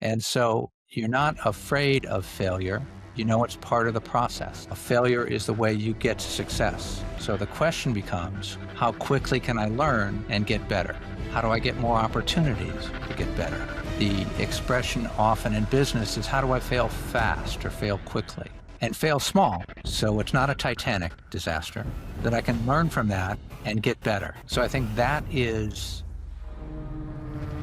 And so you're not afraid of failure. You know it's part of the process. A failure is the way you get to success. So the question becomes, how quickly can I learn and get better? How do I get more opportunities to get better? The expression often in business is, how do I fail fast or fail quickly? And fail small, so it's not a Titanic disaster, that I can learn from that and get better. So I think that is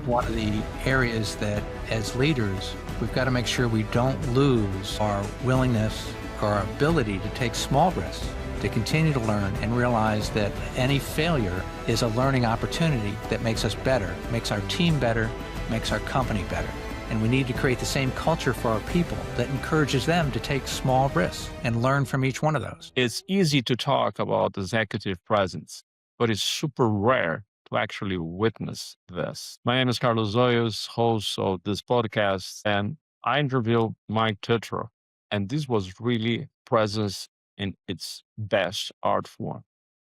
one of the areas that, as leaders, we've got to make sure we don't lose our willingness or our ability to take small risks, to continue to learn and realize that any failure is a learning opportunity that makes us better, makes our team better, makes our company better. And we need to create the same culture for our people that encourages them to take small risks and learn from each one of those. It's easy to talk about executive presence, but it's super rare to actually witness this. My name is Carlos Hoyos, host of this podcast, and I interviewed Mike Tetreau, and this was really presence in its best art form.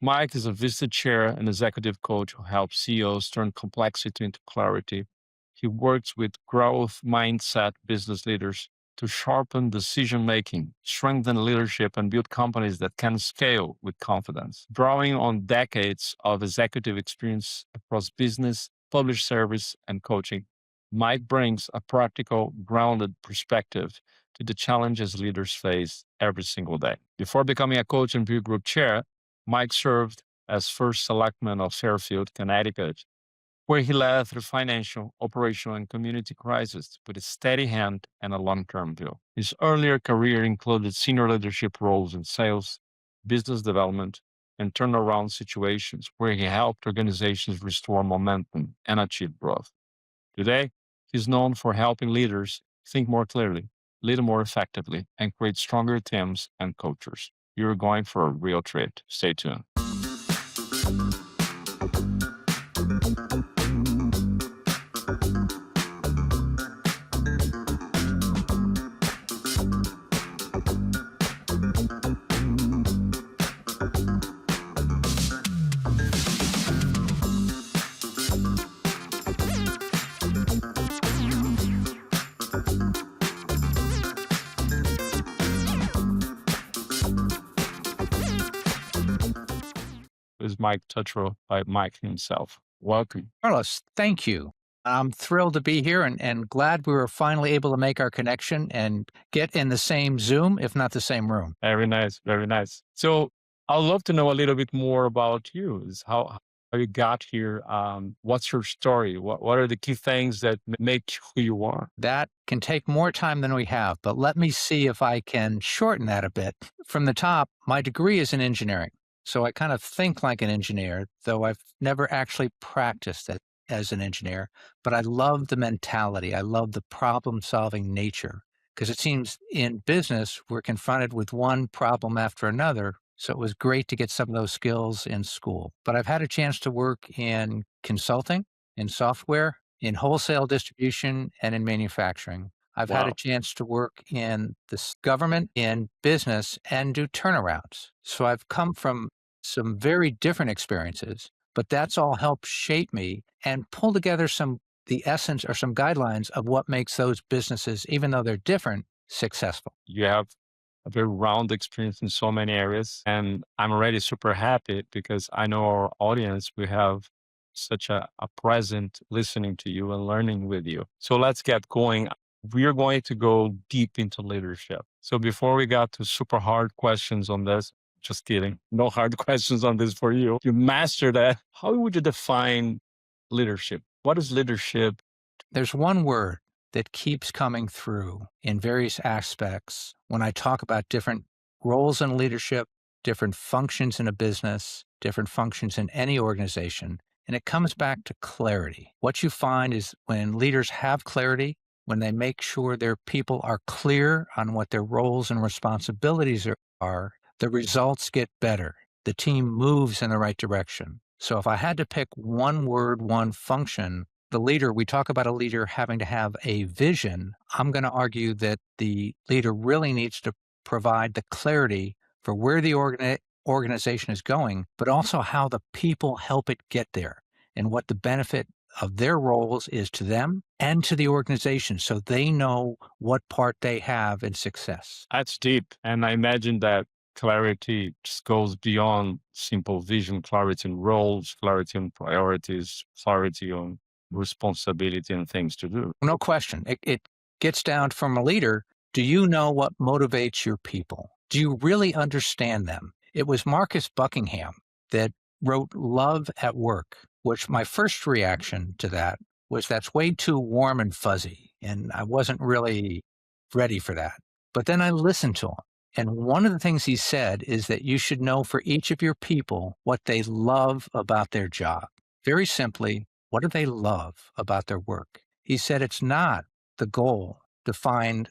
Mike is a Vistage Chair and executive coach who helps CEOs turn complexity into clarity. He works with growth mindset business leaders to sharpen decision-making, strengthen leadership, and build companies that can scale with confidence. Drawing on decades of executive experience across business, public service, and coaching, Mike brings a practical, grounded perspective to the challenges leaders face every single day. Before becoming a coach and peer group chair, Mike served as First Selectman of Fairfield, Connecticut, where he led through financial, operational, and community crises with a steady hand and a long-term view. His earlier career included senior leadership roles in sales, business development, and turnaround situations where he helped organizations restore momentum and achieve growth. Today, he's known for helping leaders think more clearly, lead more effectively, and create stronger teams and cultures. You're going for a real treat. Stay tuned. Is Mike Tetreau by Mike himself. Welcome. Carlos, thank you. I'm thrilled to be here and glad we were finally able to make our connection and get in the same Zoom, if not the same room. Very nice. Very nice. So I'd love to know a little bit more about you. Is how you got here. What's your story? What are the key things that make you who you are? That can take more time than we have, but let me see if I can shorten that a bit. From the top, my degree is in engineering. So I kind of think like an engineer, though I've never actually practiced it as an engineer. But I love the mentality. I love the problem-solving nature, because it seems in business, we're confronted with one problem after another. So it was great to get some of those skills in school. But I've had a chance to work in consulting, in software, in wholesale distribution, and in manufacturing. I've had a chance to work in the government, in business, and do turnarounds. So I've come from some very different experiences, but that's all helped shape me and pull together the essence or some guidelines of what makes those businesses, even though they're different, successful. You have a very round experience in so many areas, and I'm already super happy because I know our audience, we have such a present listening to you and learning with you. So let's get going. We are going to go deep into leadership. So before we got to super hard questions on this, just kidding, no hard questions on this for you. You mastered that. How would you define leadership? What is leadership? There's one word that keeps coming through in various aspects when I talk about different roles in leadership, different functions in a business, different functions in any organization, and it comes back to clarity. What you find is when leaders have clarity, when they make sure their people are clear on what their roles and responsibilities are, the results get better. The team moves in the right direction. So if I had to pick one word, one function, the leader, we talk about a leader having to have a vision. I'm going to argue that the leader really needs to provide the clarity for where the organization is going, but also how the people help it get there and what the benefit of their roles is to them and to the organization, so they know what part they have in success. That's deep. And I imagine that clarity just goes beyond simple vision, clarity in roles, clarity on priorities, clarity on responsibility and things to do. No question. It gets down from a leader. Do you know what motivates your people? Do you really understand them? It was Marcus Buckingham that wrote Love at Work, which my first reaction to that was that's way too warm and fuzzy. And I wasn't really ready for that. But then I listened to him. And one of the things he said is that you should know for each of your people what they love about their job. Very simply, what do they love about their work? He said it's not the goal to find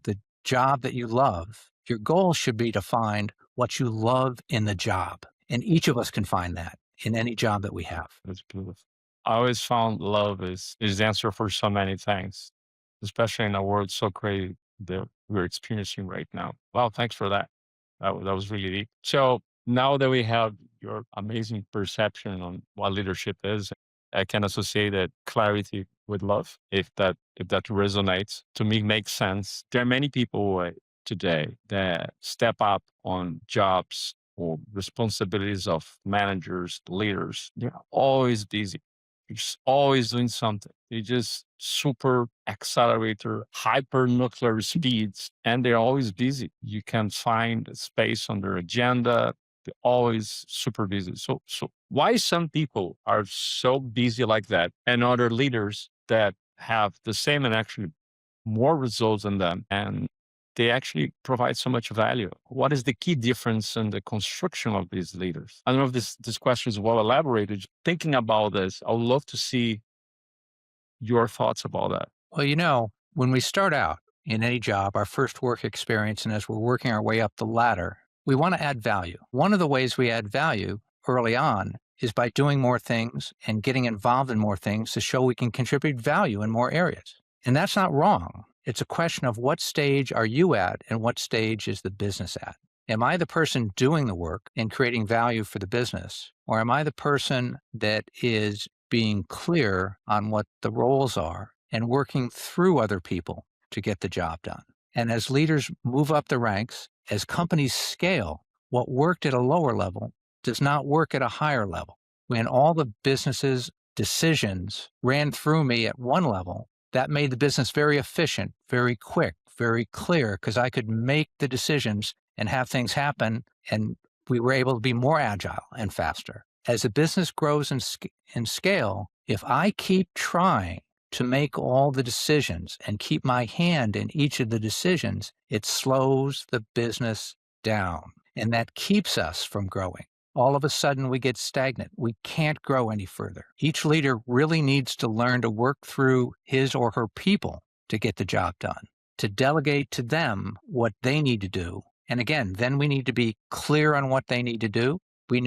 the job that you love. Your goal should be to find what you love in the job. And each of us can find that in any job that we have. That's beautiful. I always found love is the answer for so many things, especially in a world so crazy that we're experiencing right now. Wow, thanks for that. That was really deep. So now that we have your amazing perception on what leadership is, I can associate that clarity with love, if that resonates. To me, makes sense. There are many people today that step up on jobs or responsibilities of managers, leaders. They're always busy. They're just always doing something. They just super accelerator, hyper nuclear speeds, and they're always busy. You can find a space on their agenda. They're always super busy. So why some people are so busy like that and other leaders that have the same and actually more results than them, and they actually provide so much value? What is the key difference in the construction of these leaders? I don't know if this question is well elaborated. Thinking about this, I would love to see your thoughts about that. Well, when we start out in any job, our first work experience, and as we're working our way up the ladder, we want to add value. One of the ways we add value early on is by doing more things and getting involved in more things to show we can contribute value in more areas. And that's not wrong. It's a question of what stage are you at and what stage is the business at? Am I the person doing the work and creating value for the business? Or am I the person that is being clear on what the roles are and working through other people to get the job done? And as leaders move up the ranks, as companies scale, what worked at a lower level does not work at a higher level. When all the business's decisions ran through me at one level, that made the business very efficient, very quick, very clear, because I could make the decisions and have things happen, and we were able to be more agile and faster. As a business grows in scale, if I keep trying to make all the decisions and keep my hand in each of the decisions, it slows the business down, and that keeps us from growing. All of a sudden, we get stagnant. We can't grow any further. Each leader really needs to learn to work through his or her people to get the job done, to delegate to them what they need to do. And again, then we need to be clear on what they need to do. We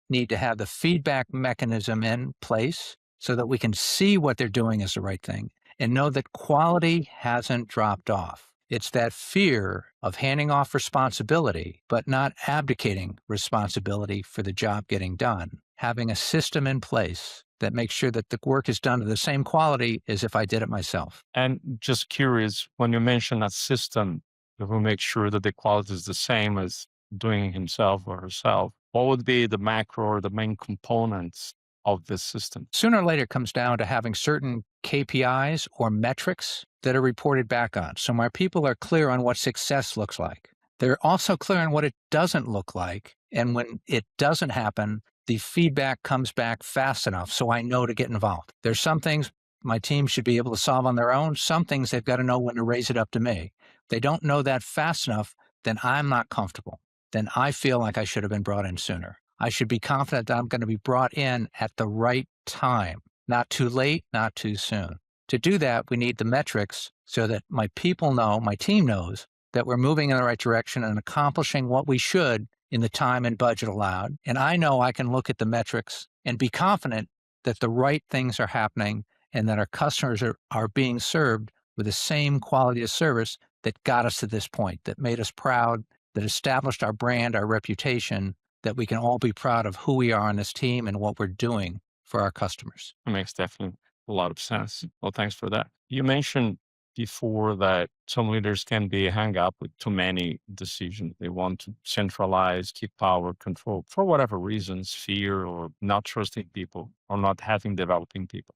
need to have the feedback mechanism in place so that we can see what they're doing is the right thing and know that quality hasn't dropped off. It's that fear of handing off responsibility, but not abdicating responsibility for the job getting done. Having a system in place that makes sure that the work is done to the same quality as if I did it myself. And just curious, when you mention a system that will make sure that the quality is the same as doing it himself or herself, what would be the macro or the main components of this system? Sooner or later, it comes down to having certain KPIs or metrics that are reported back on. So my people are clear on what success looks like. They're also clear on what it doesn't look like. And when it doesn't happen, the feedback comes back fast enough so I know to get involved. There's some things my team should be able to solve on their own. Some things they've got to know when to raise it up to me. If they don't know that fast enough, then I'm not comfortable. Then I feel like I should have been brought in sooner. I should be confident that I'm going to be brought in at the right time, not too late, not too soon. To do that, we need the metrics so that my people know, my team knows, that we're moving in the right direction and accomplishing what we should in the time and budget allowed. And I know I can look at the metrics and be confident that the right things are happening and that our customers are being served with the same quality of service that got us to this point, that made us proud, that established our brand, our reputation, that we can all be proud of who we are on this team and what we're doing for our customers. It makes definitely a lot of sense. Well, thanks for that. You mentioned before that some leaders can be hung up with too many decisions. They want to centralize, keep power, control for whatever reasons, fear or not trusting people or not having developing people.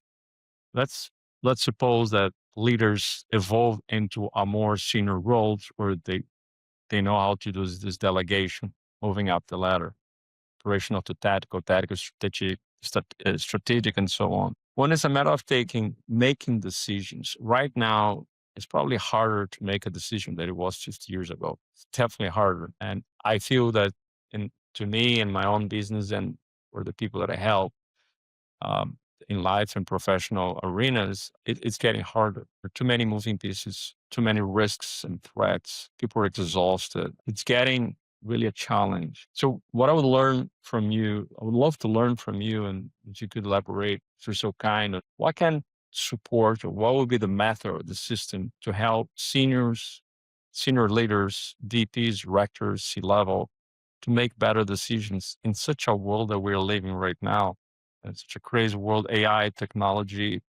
Let's let's suppose that leaders evolve into a more senior roles where they know how to do this delegation, moving up the ladder, operational to tactical, strategic, and so on. When it's a matter of making decisions, right now, it's probably harder to make a decision than it was 50 years ago. It's definitely harder. And I feel that to me in my own business and for the people that I help, um, in life and professional arenas, it's getting harder. There are too many moving pieces, too many risks and threats. People are exhausted. It's getting really a challenge. So, what I would learn from you, I would love to learn from you, and if you could elaborate, if you're so kind, of what can support or what would be the method or the system to help senior leaders, DPs, directors, C level, to make better decisions in such a world that we're living right now. It's such a crazy world, AI, technology,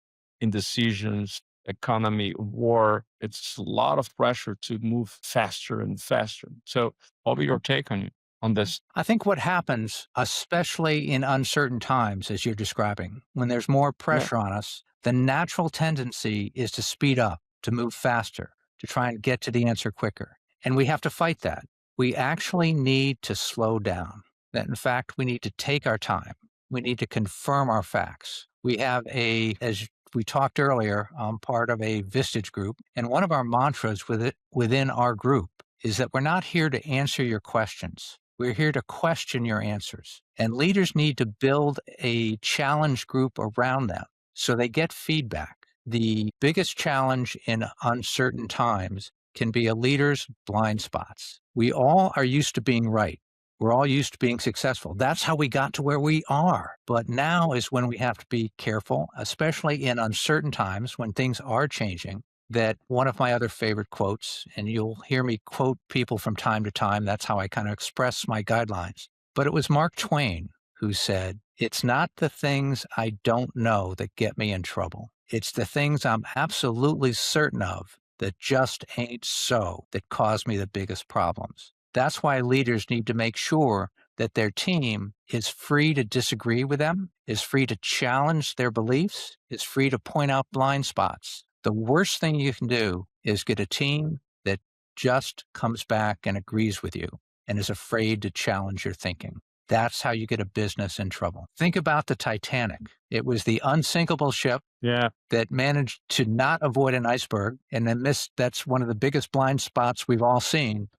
indecisions, economy, war. It's a lot of pressure to move faster and faster. So what will be your take on this? I think what happens, especially in uncertain times, as you're describing, when there's more Yeah. pressure on us, the natural tendency is to speed up, to move faster, to try and get to the answer quicker. And we have to fight that. We actually need to slow down. That, in fact, we need to take our time. We need to confirm our facts. We have as we talked earlier, I'm part of a Vistage group, and one of our mantras within our group is that we're not here to answer your questions. We're here to question your answers. And leaders need to build a challenge group around them so they get feedback. The biggest challenge in uncertain times can be a leader's blind spots. We all are used to being right. We're all used to being successful. That's how we got to where we are. But now is when we have to be careful, especially in uncertain times when things are changing. That one of my other favorite quotes, and you'll hear me quote people from time to time, that's how I kind of express my guidelines. But it was Mark Twain who said, "It's not the things I don't know that get me in trouble. It's the things I'm absolutely certain of that just ain't so that cause me the biggest problems." That's why leaders need to make sure that their team is free to disagree with them, is free to challenge their beliefs, is free to point out blind spots. The worst thing you can do is get a team that just comes back and agrees with you and is afraid to challenge your thinking. That's how you get a business in trouble. Think about the Titanic. It was the unsinkable ship Yeah. that managed to not avoid an iceberg and then missed. That's one of the biggest blind spots we've all seen,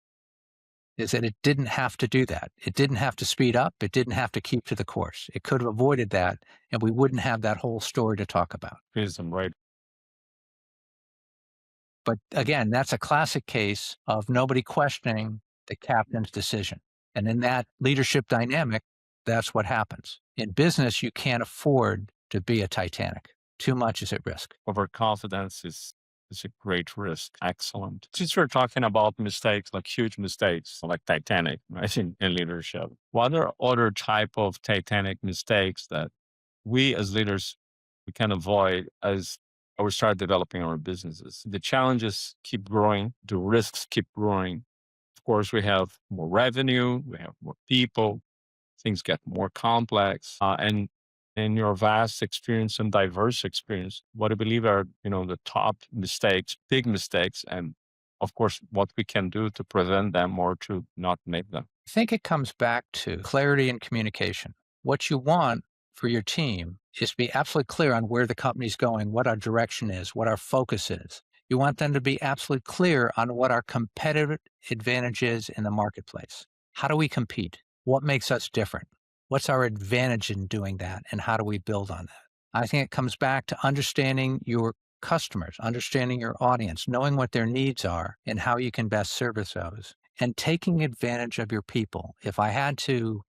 is that it didn't have to do that. It didn't have to speed up. It didn't have to keep to the course. It could have avoided that, and we wouldn't have that whole story to talk about. Prism, right? But again, that's a classic case of nobody questioning the captain's decision. And in that leadership dynamic, that's what happens. In business, you can't afford to be a Titanic. Too much is at risk. Overconfidence is a great risk. Excellent. Since we're talking about mistakes, like huge mistakes, like Titanic, right, in leadership, what are other type of Titanic mistakes that we as leaders we can avoid as we start developing our businesses? The challenges keep growing, the risks keep growing. Of course, we have more revenue, we have more people, things get more complex, and in your vast experience and diverse experience, what I believe are the top mistakes, big mistakes, and of course, what we can do to prevent them or to not make them. I think it comes back to clarity and communication. What you want for your team is to be absolutely clear on where the company's going, what our direction is, what our focus is. You want them to be absolutely clear on what our competitive advantage is in the marketplace. How do we compete? What makes us different? What's our advantage in doing that? And how do we build on that? I think it comes back to understanding your customers, understanding your audience, knowing what their needs are and how you can best service those, and taking advantage of your people. If I had to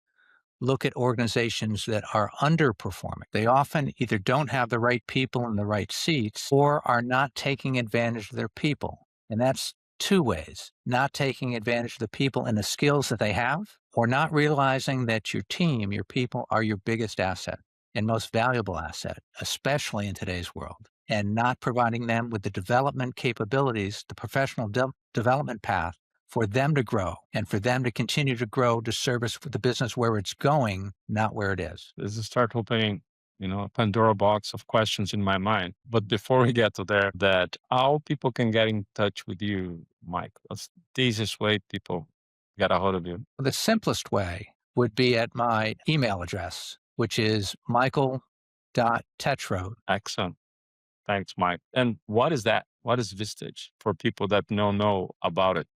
look at organizations that are underperforming, they often either don't have the right people in the right seats or are not taking advantage of their people. And that's two ways: not taking advantage of the people and the skills that they have, or not realizing that your team, your people, are your biggest asset. and most valuable asset, especially in today's world, and not providing them with the development capabilities, the professional development path for them to grow and for them to continue to grow to service the business where it's going, not where it is. This is start opening, a Pandora box of questions in my mind. But before we get to there, that how people can get in touch with you, Mike? What's the easiest way people get a hold of you? The simplest way would be at my email address, which is michael.tetreau. Excellent. Thanks, Mike. And what is that? What is Vistage for people that don't know about it?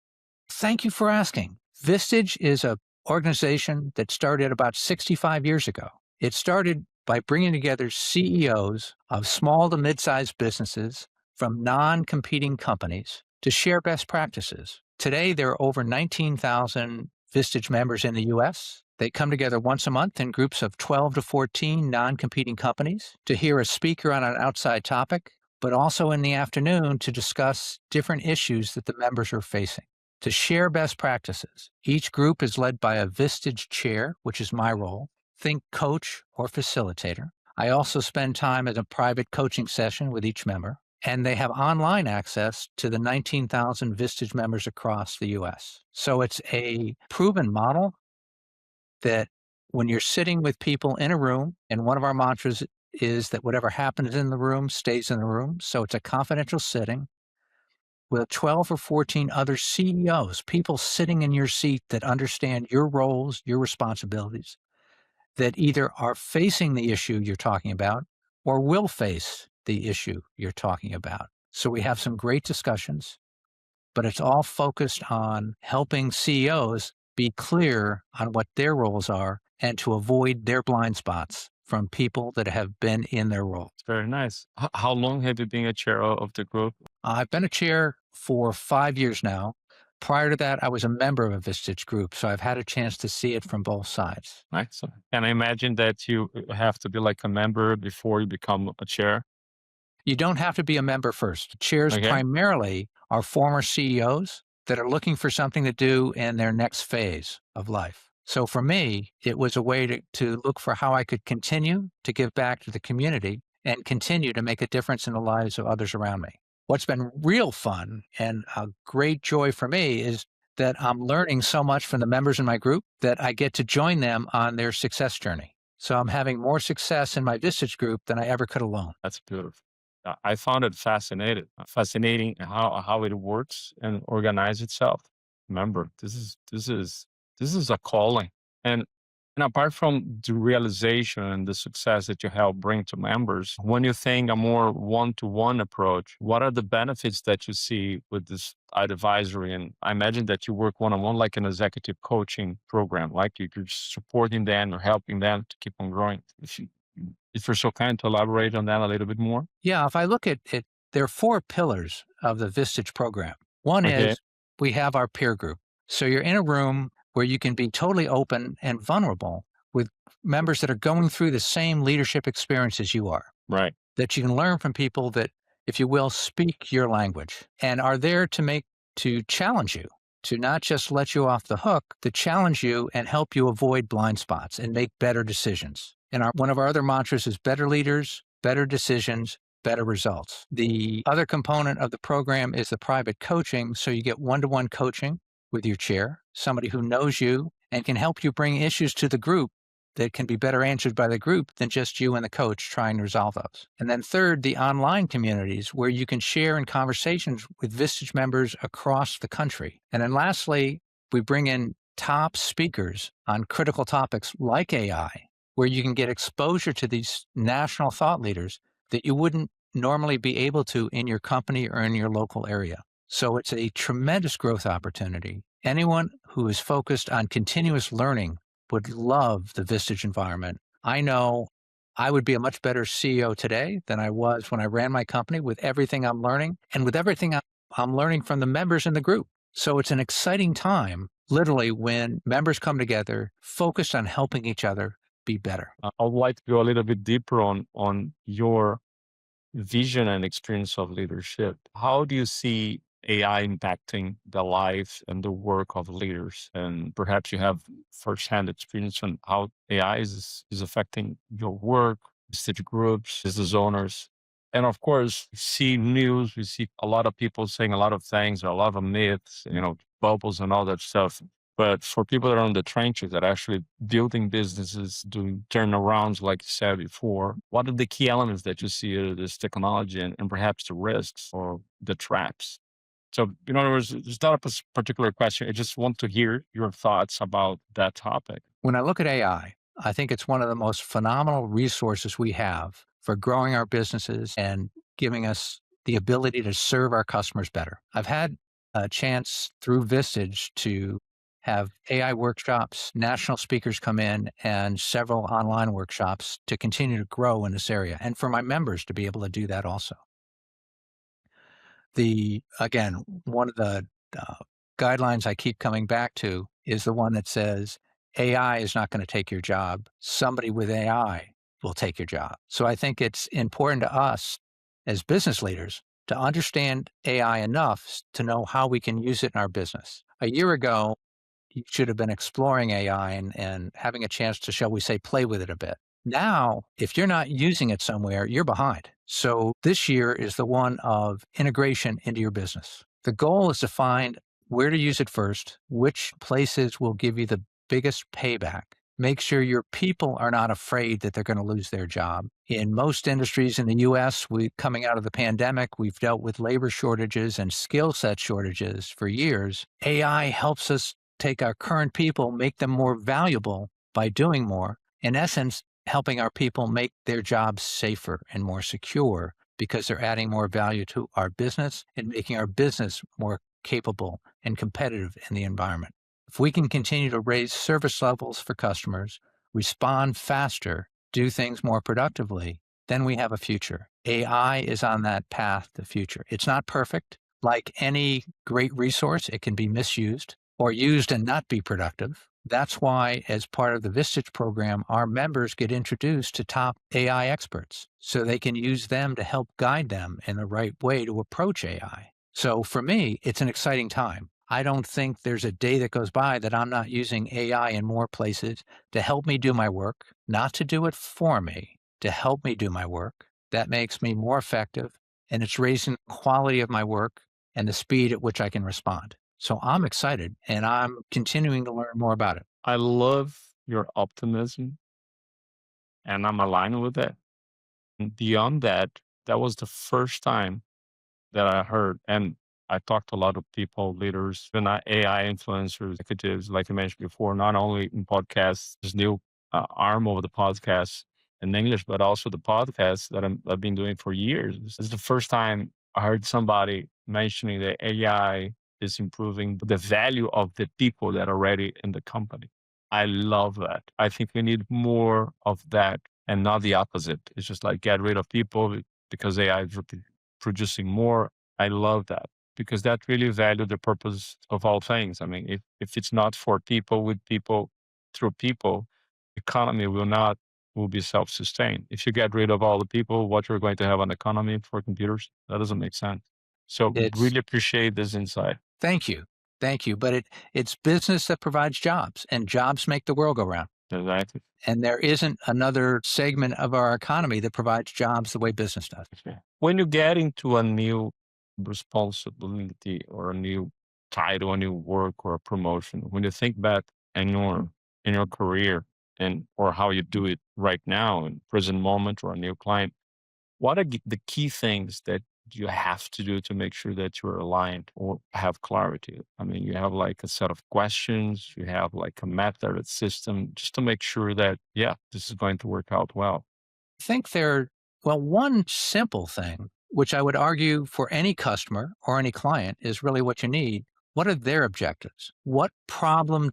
Thank you for asking. Vistage is an organization that started about 65 years ago. It started by bringing together CEOs of small to mid-sized businesses from non-competing companies to share best practices. Today, there are over 19,000 Vistage members in the U.S. They come together once a month in groups of 12 to 14 non-competing companies to hear a speaker on an outside topic, but also in the afternoon to discuss different issues that the members are facing, to share best practices. Each group is led by a Vistage Chair, which is my role. Think coach or facilitator. I also spend time at a private coaching session with each member, and they have online access to the 19,000 Vistage members across the U.S. So it's a proven model that when you're sitting with people in a room, and one of our mantras is that whatever happens in the room stays in the room. So it's a confidential sitting with 12 or 14 other CEOs, people sitting in your seat that understand your roles, your responsibilities, that either are facing the issue you're talking about or will face the issue you're talking about. So we have some great discussions, but it's all focused on helping CEOs be clear on what their roles are and to avoid their blind spots from people that have been in their role. Very nice. How long have you been a chair of the group? I've been a chair for 5 years now. Prior to that, I was a member of a Vistage group, so I've had a chance to see it from both sides. Excellent. And I imagine that you have to be like a member before you become a chair. You don't have to be a member first. Chairs Okay. primarily are former CEOs that are looking for something to do in their next phase of life. So for me, it was a way to look for how I could continue to give back to the community and continue to make a difference in the lives of others around me. What's been real fun and a great joy for me is that I'm learning so much from the members in my group that I get to join them on their success journey. So I'm having more success in my Vistage group than I ever could alone. That's beautiful. I found it fascinating how it works and organize itself. Remember, this is a calling. And apart from the realization and the success that you help bring to members, when you think a more one-to-one approach, what are the benefits that you see with this advisory? And I imagine that you work one-on-one like an executive coaching program, like you're supporting them or helping them to keep on growing. If you're so kind to elaborate on that a little bit more. Yeah, if I look at it, there are 4 pillars of the Vistage program. One Okay. is we have our peer group. So you're in a room where you can be totally open and vulnerable with members that are going through the same leadership experience as you are, Right. that you can learn from people that, if you will, speak your language and are there to challenge you, to not just let you off the hook, to challenge you and help you avoid blind spots and make better decisions. And one of our other mantras is better leaders, better decisions, better results. The other component of the program is the private coaching. So you get one-to-one coaching with your chair, somebody who knows you and can help you bring issues to the group that can be better answered by the group than just you and the coach trying to resolve those. And then third, the online communities where you can share in conversations with Vistage members across the country. And then lastly, we bring in top speakers on critical topics like AI, where you can get exposure to these national thought leaders that you wouldn't normally be able to in your company or in your local area. So it's a tremendous growth opportunity. Anyone who is focused on continuous learning would love the Vistage environment. I know I would be a much better CEO today than I was when I ran my company with everything I'm learning and with everything I'm learning from the members in the group. So it's an exciting time, literally, when members come together, focused on helping each other be better. I would like to go a little bit deeper on your vision and experience of leadership. How do you see AI impacting the life and the work of leaders. And perhaps you have firsthand experience on how AI is affecting your work, stage groups, business owners. And of course, we see news, we see a lot of people saying a lot of things, a lot of myths, bubbles and all that stuff. But for people that are on the trenches that are actually building businesses, doing turnarounds, like you said before, what are the key elements that you see of this technology and perhaps the risks or the traps? So, in other words, it's not a particular question. I just want to hear your thoughts about that topic. When I look at AI, I think it's one of the most phenomenal resources we have for growing our businesses and giving us the ability to serve our customers better. I've had a chance through Vistage to have AI workshops, national speakers come in, and several online workshops to continue to grow in this area, and for my members to be able to do that also. Again, one of the uh, guidelines I keep coming back to is the one that says AI is not going to take your job. Somebody with AI will take your job. So I think it's important to us as business leaders to understand AI enough to know how we can use it in our business. A year ago, you should have been exploring AI and having a chance to, shall we say, play with it a bit. Now, if you're not using it somewhere, you're behind. So this year is the one of integration into your business. The goal is to find where to use it first, which places will give you the biggest payback. Make sure your people are not afraid that they're going to lose their job. In most industries in the US, coming out of the pandemic, we've dealt with labor shortages and skill set shortages for years. AI helps us take our current people, make them more valuable by doing more. In essence, helping our people make their jobs safer and more secure because they're adding more value to our business and making our business more capable and competitive in the environment. If we can continue to raise service levels for customers, respond faster, do things more productively, then we have a future. AI is on that path to future. It's not perfect. Like any great resource, it can be misused or used and not be productive. That's why, as part of the Vistage program, our members get introduced to top AI experts so they can use them to help guide them in the right way to approach AI. So for me, it's an exciting time. I don't think there's a day that goes by that I'm not using AI in more places to help me do my work, not to do it for me, to help me do my work. That makes me more effective, and it's raising the quality of my work and the speed at which I can respond. So I'm excited and I'm continuing to learn more about it. I love your optimism, and I'm aligned with it. And beyond that, that was the first time that I heard, and I talked to a lot of people, leaders, and AI influencers, executives, like I mentioned before, not only in podcasts, this new arm of the podcast in English, but also the podcast that I've been doing for years. This is the first time I heard somebody mentioning that AI is improving the value of the people that are already in the company. I love that. I think we need more of that and not the opposite. It's just like get rid of people because AI is producing more. I love that because that really value the purpose of all things. I mean, if it's not for people, with people, through people, economy will be self-sustained. If you get rid of all the people, what you're going to have an economy for computers, that doesn't make sense. So It's really appreciate this insight. Thank you. Thank you. But it's business that provides jobs, and jobs make the world go round. Exactly. And there isn't another segment of our economy that provides jobs the way business does. Okay. When you get into a new responsibility or a new title, a new work or a promotion, when you think back in your career and or how you do it right now in present moment or a new client, what are the key things that you have to do to make sure that you're aligned or have clarity? I mean, you have like a set of questions, you have like a method, a system, just to make sure that, yeah, this is going to work out well. I think one simple thing, which I would argue for any customer or any client is really what you need. What are their objectives? What problem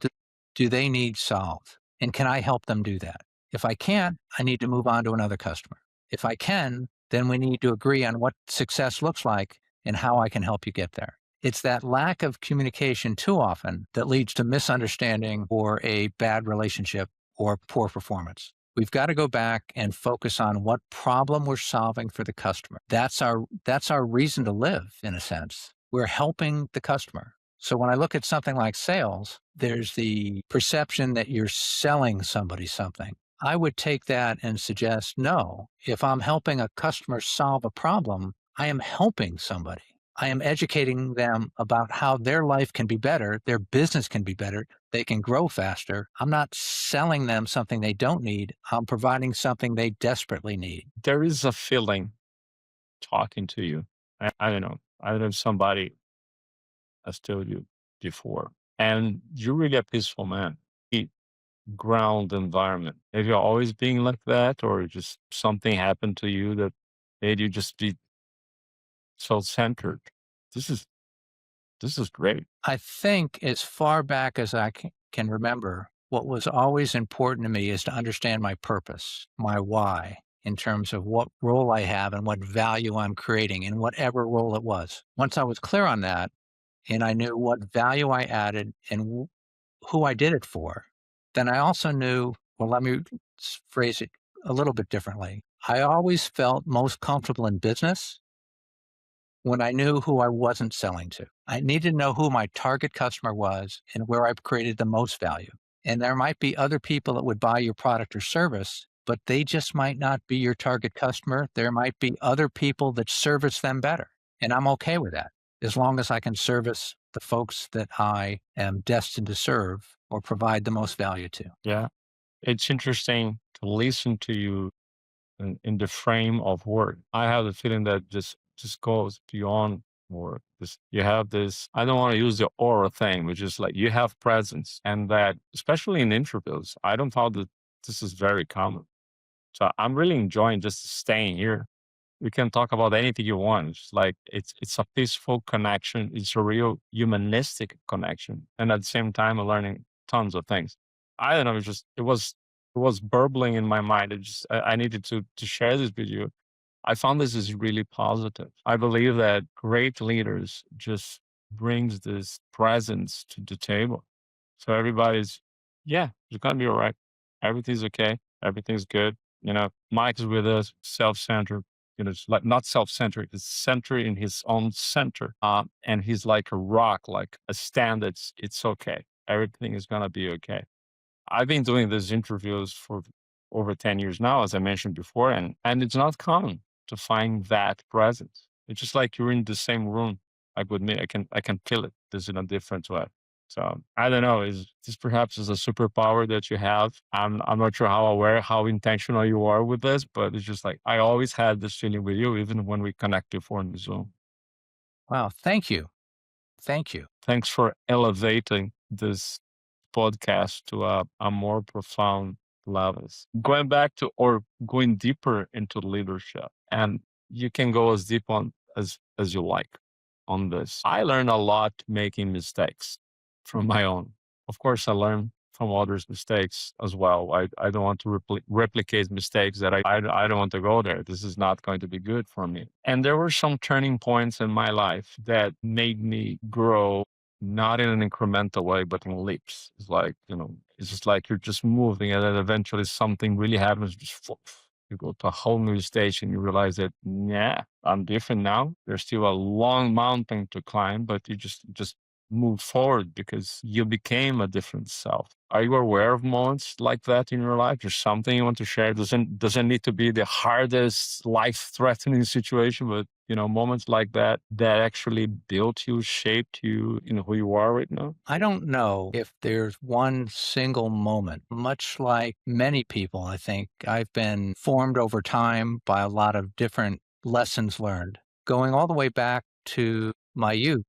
do they need solved? And can I help them do that? If I can't, I need to move on to another customer. If I can, then we need to agree on what success looks like and how I can help you get there. It's that lack of communication too often that leads to misunderstanding or a bad relationship or poor performance. We've got to go back and focus on what problem we're solving for the customer. That's our reason to live, in a sense. We're helping the customer. So when I look at something like sales, there's the perception that you're selling somebody something. I would take that and suggest, no, if I'm helping a customer solve a problem, I am helping somebody. I am educating them about how their life can be better, their business can be better, they can grow faster. I'm not selling them something they don't need. I'm providing something they desperately need. There is a feeling talking to you. I don't know. I don't know if somebody has told you before. And you're really a peaceful man. A ground environment. Have you always been like that, or just something happened to you that made you just be so centered? This is this is great. I think as far back as I can remember, what was always important to me is to understand my purpose, my why, in terms of what role I have and what value I'm creating in whatever role it was. Once I was clear on that and I knew what value I added and who I did it for, then I also knew, well, let me phrase it a little bit differently. I always felt most comfortable in business when I knew who I wasn't selling to. I needed to know who my target customer was and where I've created the most value. And there might be other people that would buy your product or service, but they just might not be your target customer. There might be other people that service them better. And I'm okay with that as long as I can service the folks that I am destined to serve or provide the most value to. Yeah. It's interesting to listen to you in the frame of work. I have the feeling that just goes beyond work. This you have this. I don't want to use the aura thing, which is like you have presence, and that especially in interviews, I don't find that this is very common. So I'm really enjoying just staying here. We can talk about anything you want. It's like it's a peaceful connection. It's a real humanistic connection, and at the same time, I'm learning tons of things. I don't know. It was burbling in my mind. I needed to share this with you. I found this is really positive. I believe that great leaders just brings this presence to the table. So everybody's, yeah, it's gonna be all right. Everything's okay. Everything's good. Mike's with us, self-centered. It's like not self-centered. It's centered in his own center. And he's like a rock, like a stand it's okay. Everything is gonna be okay. I've been doing these interviews for over 10 years now, as I mentioned before, and it's not common to find that presence. It's just like you're in the same room. Like with me, I can feel it. This in a different way. So I don't know. Is this perhaps is a superpower that you have? I'm not sure how aware, how intentional you are with this, but it's just like I always had this feeling with you, even when we connect before in the Zoom. Wow. Thank you. Thank you. Thanks for elevating this podcast to a more profound levels. Going back to or going deeper into leadership, and you can go as deep on as you like on this. I learned a lot making mistakes from my own. Of course, I learn from others' mistakes as well. I don't want to replicate mistakes that I don't want to go there. This is not going to be good for me. And there were some turning points in my life that made me grow, not in an incremental way, but in leaps. It's like, it's just like you're just moving and then eventually something really happens. Just you go to a whole new stage and you realize that, yeah, I'm different now. There's still a long mountain to climb, but you just move forward because you became a different self. Are you aware of moments like that in your life? There's something you want to share. Doesn't need to be the hardest, life-threatening situation, but moments like that actually built you, shaped you, who you are right now. I don't know if there's one single moment. Much like many people, I think I've been formed over time by a lot of different lessons learned, going all the way back to my youth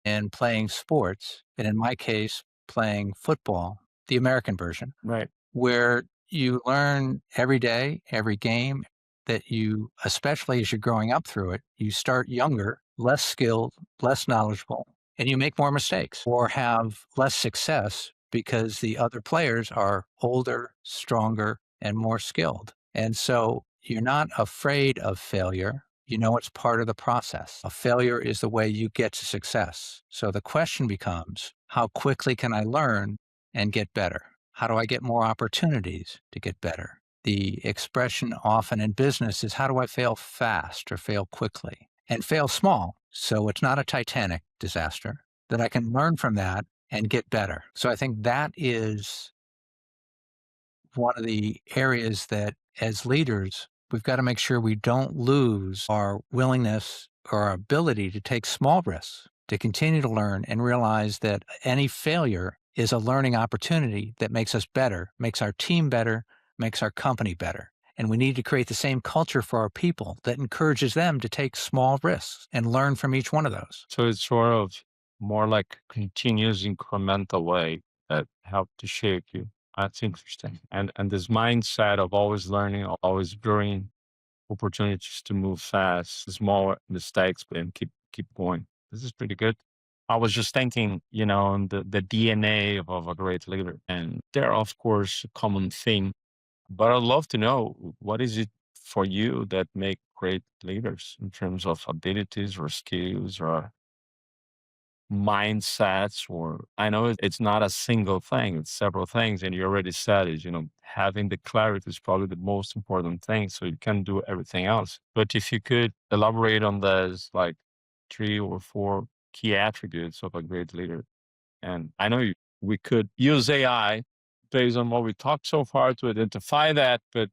and playing sports, and in my case, playing football, the American version, Right. where you learn every day, every game that you, especially as you're growing up through it, you start younger, less skilled, less knowledgeable, and you make more mistakes or have less success because the other players are older, stronger, and more skilled. And so you're not afraid of failure. You know it's part of the process. A failure is the way you get to success. So the question becomes, how quickly can I learn and get better? How do I get more opportunities to get better? The expression often in business is, how do I fail fast or fail quickly? and fail small. So it's not a Titanic disaster, that I can learn from that and get better. So I think that is one of the areas that as leaders, we've got to make sure we don't lose our willingness or our ability to take small risks, to continue to learn and realize that any failure is a learning opportunity that makes us better, makes our team better, makes our company better. And we need to create the same culture for our people that encourages them to take small risks and learn from each one of those. So it's sort of more like continuous incremental way that help to shape you. That's interesting. And this mindset of always learning, always growing, opportunities to move fast, small mistakes, and keep going. This is pretty good. I was just thinking, on the DNA of a great leader, and there are of course a common theme, but I'd love to know what is it for you that make great leaders in terms of abilities or skills or mindsets, or I know it's not a single thing, it's several things. And you already said it, having the clarity is probably the most important thing. So you can do everything else. But if you could elaborate on those like 3 or 4 key attributes of a great leader. And I know we could use AI based on what we talked so far to identify that, but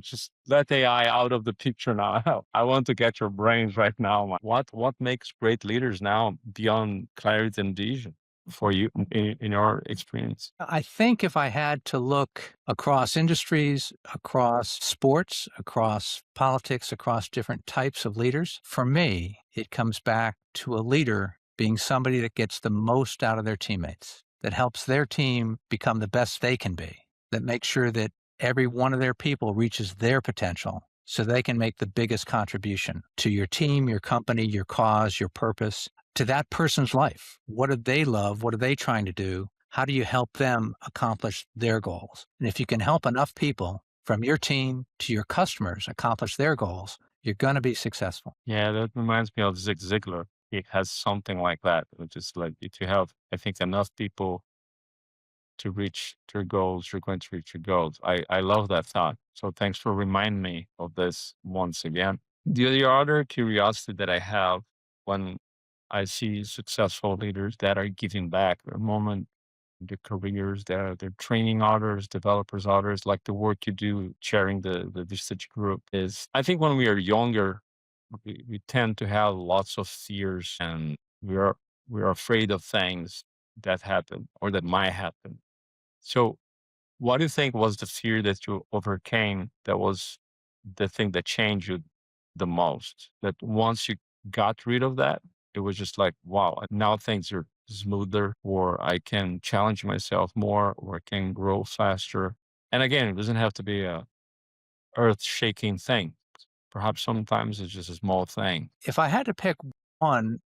just let AI out of the picture now. I want to get your brains right now. What makes great leaders now beyond clarity and vision for you in your experience? I think if I had to look across industries, across sports, across politics, across different types of leaders, for me, it comes back to a leader being somebody that gets the most out of their teammates, that helps their team become the best they can be, that makes sure that every one of their people reaches their potential so they can make the biggest contribution to your team, your company, your cause, your purpose, to that person's life. What do they love? What are they trying to do? How do you help them accomplish their goals? And if you can help enough people from your team to your customers accomplish their goals, you're going to be successful. Yeah, that reminds me of Zig Ziglar. He has something like that, which is like if you have, I think, enough people to reach their goals, you're going to reach your goals. I love that thought. So thanks for reminding me of this once again. The other curiosity that I have when I see successful leaders that are giving back their moment, their careers, they're training others, developers, others, like the work you do, sharing the Vistage group is, I think when we are younger, we tend to have lots of fears and we're afraid of things that happen or that might happen. So, what do you think was the fear that you overcame that was the thing that changed you the most? That once you got rid of that, it was just like, wow, now things are smoother, or I can challenge myself more, or I can grow faster. And again, it doesn't have to be a earth shaking thing. Perhaps sometimes it's just a small thing. If I had to pick one,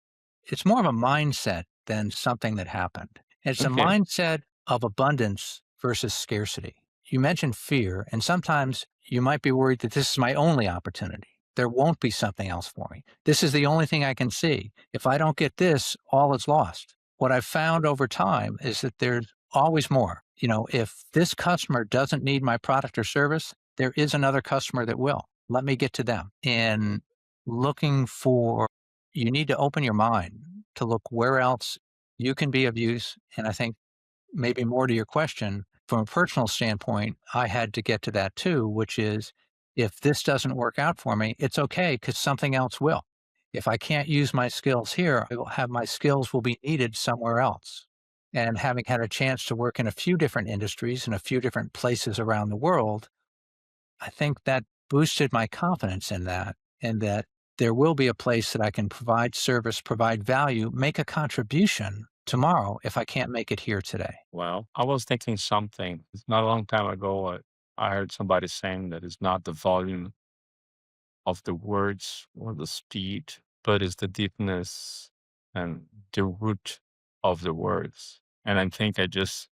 it's more of a mindset than something that happened. It's a Okay. mindset of abundance versus scarcity. You mentioned fear, and sometimes you might be worried that this is my only opportunity. There won't be something else for me. This is the only thing I can see. If I don't get this, all is lost. What I've found over time is that there's always more. If this customer doesn't need my product or service, there is another customer that will. Let me get to them. And looking for, you need to open your mind to look where else you can be of use. And I think maybe more to your question, from a personal standpoint, I had to get to that too, which is if this doesn't work out for me, it's okay because something else will. If I can't use my skills here, I will have my skills will be needed somewhere else. And having had a chance to work in a few different industries in a few different places around the world, I think that boosted my confidence in that, and that there will be a place that I can provide service, provide value, make a contribution tomorrow if I can't make it here today. Well, I was thinking something. It's not a long time ago. I heard somebody saying that it's not the volume of the words or the speed, but it's the deepness and the root of the words. And I think I just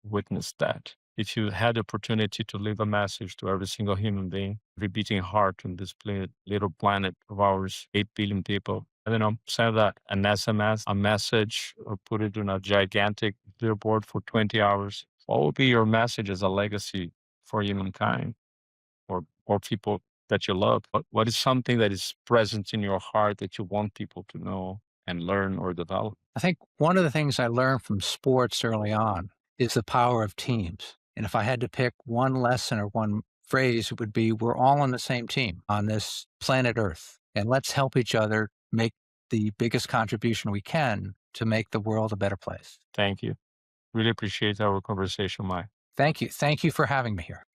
witnessed that. If you had the opportunity to leave a message to every single human being, every beating heart on this little planet of ours, 8 billion people, I don't know, send that an SMS, a message, or put it on a gigantic billboard for 20 hours. What would be your message as a legacy for humankind or people that you love? What is something that is present in your heart that you want people to know and learn or develop? I think one of the things I learned from sports early on is the power of teams. And if I had to pick one lesson or one phrase, it would be we're all on the same team on this planet Earth. And let's help each other make the biggest contribution we can to make the world a better place. Thank you. Really appreciate our conversation, Mike. Thank you. Thank you for having me here.